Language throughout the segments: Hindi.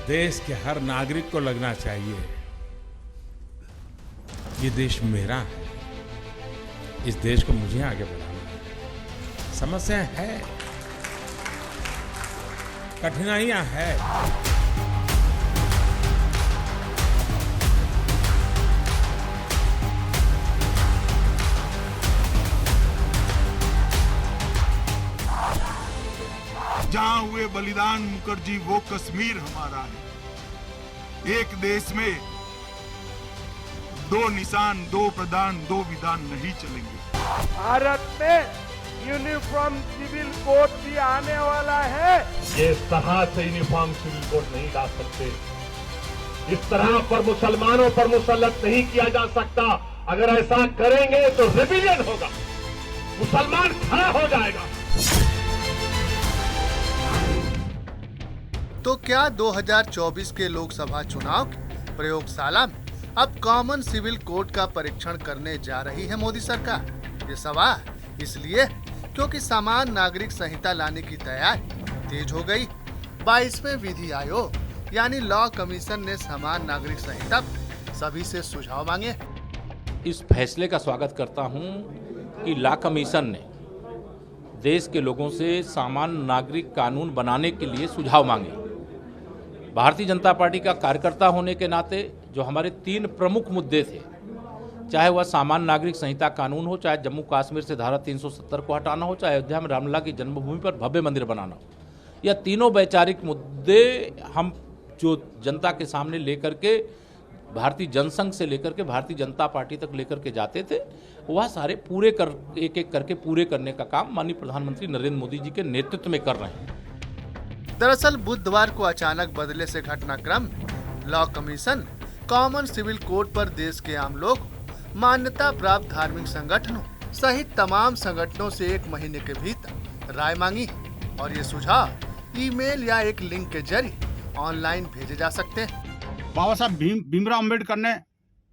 देश के हर नागरिक को लगना चाहिए ये देश मेरा है, इस देश को मुझे आगे बढ़ाना है। समस्याएं हैं, कठिनाइयां हैं, जहां हुए बलिदान मुखर्जी वो कश्मीर हमारा है। एक देश में दो निशान, दो प्रधान, दो विधान नहीं चलेंगे। भारत में यूनिफॉर्म सिविल कोड भी आने वाला है। ये तरह से यूनिफॉर्म सिविल कोड नहीं ला सकते। इस तरह पर मुसलमानों पर मुसल्लत नहीं किया जा सकता। अगर ऐसा करेंगे तो रिबिलियन होगा, मुसलमान खड़ा हो जाएगा। तो क्या 2024 के लोकसभा चुनाव की प्रयोगशाला में अब कॉमन सिविल कोड का परीक्षण करने जा रही है मोदी सरकार? ये सवाल इसलिए क्योंकि समान नागरिक संहिता लाने की तैयारी तेज हो गई। 22वें विधि आयोग यानी लॉ कमीशन ने समान नागरिक संहिता पर सभी से सुझाव मांगे। इस फैसले का स्वागत करता हूं कि लॉ कमीशन ने देश के लोगों से समान नागरिक कानून बनाने के लिए सुझाव मांगे। भारतीय जनता पार्टी का कार्यकर्ता होने के नाते जो हमारे 3 प्रमुख मुद्दे थे, चाहे वह सामान्य नागरिक संहिता कानून हो, चाहे जम्मू कश्मीर से धारा 370 को हटाना हो, चाहे अयोध्या में रामलला की जन्मभूमि पर भव्य मंदिर बनाना हो, यह तीनों वैचारिक मुद्दे हम जो जनता के सामने लेकर के भारतीय जनसंघ से लेकर के भारतीय जनता पार्टी तक लेकर के जाते थे, वह सारे एक एक करके पूरे करने का काम माननीय प्रधानमंत्री नरेंद्र मोदी जी के नेतृत्व में कर रहे हैं। दरअसल बुधवार को अचानक बदले से घटनाक्रम में law commission common civil code पर देश के आम लोग, मान्यता प्राप्त धार्मिक संगठनों सहित तमाम संगठनों से 1 महीने के भीतर राय मांगी और ये सुझाव ईमेल या एक लिंक के जरिए ऑनलाइन भेजे जा सकते हैं। बाबा साहब भीमराव अम्बेडकर ने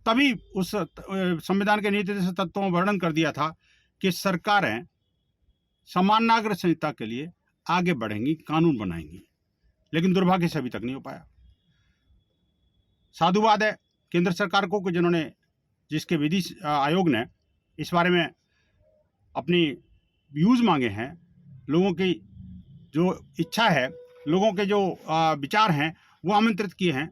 तभी उस संविधान के नीति तत्वों में वर्णन कर दिया था कि सरकारें समान नागरिक संहिता के लिए आगे बढ़ेंगी, कानून बनाएंगी, लेकिन दुर्भाग्य से अभी तक नहीं हो पाया। साधुवाद है केंद्र सरकार को कि जिसके विधि आयोग ने इस बारे में अपनी व्यूज मांगे हैं, लोगों की जो इच्छा है, लोगों के जो विचार हैं वो आमंत्रित किए हैं।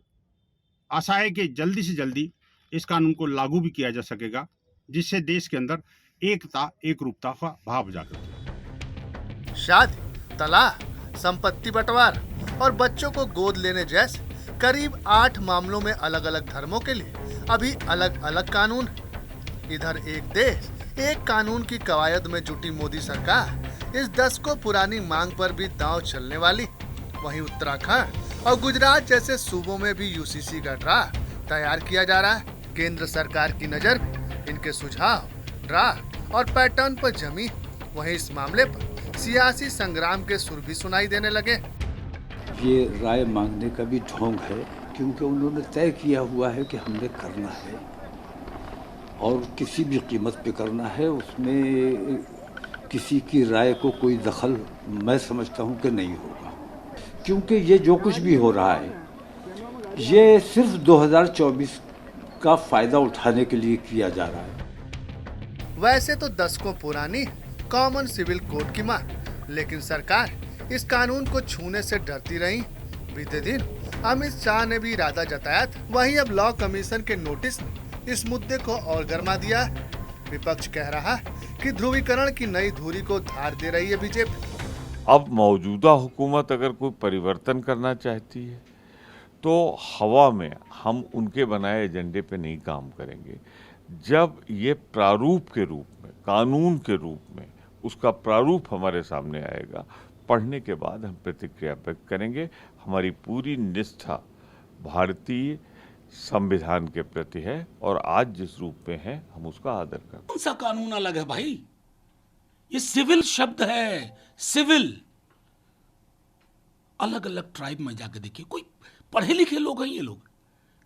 आशा है कि जल्दी से जल्दी इस कानून को लागू भी किया जा सकेगा, जिससे देश के अंदर एकता, एक रूपता का भाव जागृत हो। शादी, तलाक, संपत्ति बंटवारा और बच्चों को गोद लेने जैसे करीब 8 मामलों में अलग अलग धर्मों के लिए अभी अलग अलग कानून। इधर एक देश एक कानून की कवायद में जुटी मोदी सरकार इस 10 को पुरानी मांग पर भी दांव चलने वाली। वहीं उत्तराखंड और गुजरात जैसे सूबों में भी यूसीसी का ड्राफ्ट तैयार किया जा रहा है। केंद्र सरकार की नजर भी इनके सुझाव, ड्राफ्ट और पैटर्न पर जमी। वहीं इस मामले पर सियासी संग्राम के सुर भी सुनाई देने लगे। ये राय मांगने का भी ढोंग है, क्योंकि उन्होंने तय किया हुआ है कि हमने करना है और किसी भी कीमत पे करना है। उसमें किसी की राय को कोई दखल मैं समझता हूँ कि नहीं होगा, क्योंकि ये जो कुछ भी हो रहा है ये सिर्फ 2024 का फायदा उठाने के लिए किया जा रहा है। वैसे तो 10 को पुरानी कॉमन सिविल कोड की मांग, लेकिन सरकार इस कानून को छूने से डरती रही। बीते दिन अमित शाह ने भी इरादा जताया था। वहीं अब लॉ कमीशन के नोटिस ने इस मुद्दे को और गर्मा दिया। विपक्ष कह रहा है कि ध्रुवीकरण की नई धुरी को धार दे रही है बीजेपी। अब मौजूदा हुकूमत अगर कोई परिवर्तन करना चाहती है तो हवा में हम उनके बनाए एजेंडे पे नहीं काम करेंगे। जब ये प्रारूप के रूप में, कानून के रूप में उसका प्रारूप हमारे सामने आएगा, पढ़ने के बाद हम प्रतिक्रिया व्यक्त करेंगे। हमारी पूरी निष्ठा भारतीय संविधान के प्रति है और आज जिस रूप में है हम उसका आदर करते हैं। कौन सा कानून अलग है भाई? ये सिविल शब्द है, सिविल। अलग अलग ट्राइब में जाकर देखिए, कोई पढ़े लिखे लोग हैं ये लोग,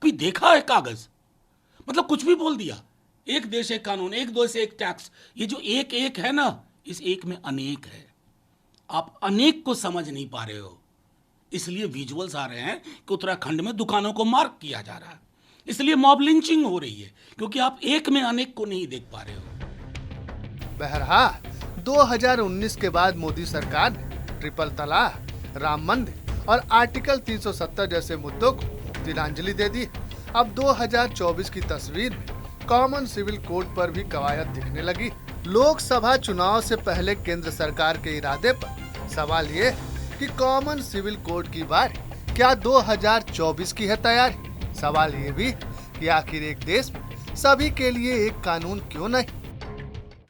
कोई देखा है कागज? मतलब कुछ भी बोल दिया। एक देश एक कानून, एक देश एक टैक्स। ये जो एक एक है ना, इस एक में अनेक है। आप अनेक को समझ नहीं पा रहे हो। इसलिए विजुअल्स आ रहे हैं कि उत्तराखंड में दुकानों को मार्क किया जा रहा है, इसलिए मॉब लिंचिंग हो रही है, क्योंकि आप एक में अनेक को नहीं देख पा रहे हो। बहरहाल 2019 के बाद मोदी सरकार ने ट्रिपल तलाक, राम मंदिर और आर्टिकल 370 जैसे मुद्दों को तिलांजलि दे दी। अब 2024 की तस्वीर में कॉमन सिविल कोड पर भी कवायद दिखने लगी। लोकसभा चुनाव से पहले केंद्र सरकार के इरादे पर सवाल ये कि कॉमन सिविल कोड की बारी क्या 2024 की है तैयारी? सवाल ये भी कि आखिर एक देश में सभी के लिए एक कानून क्यों नहीं?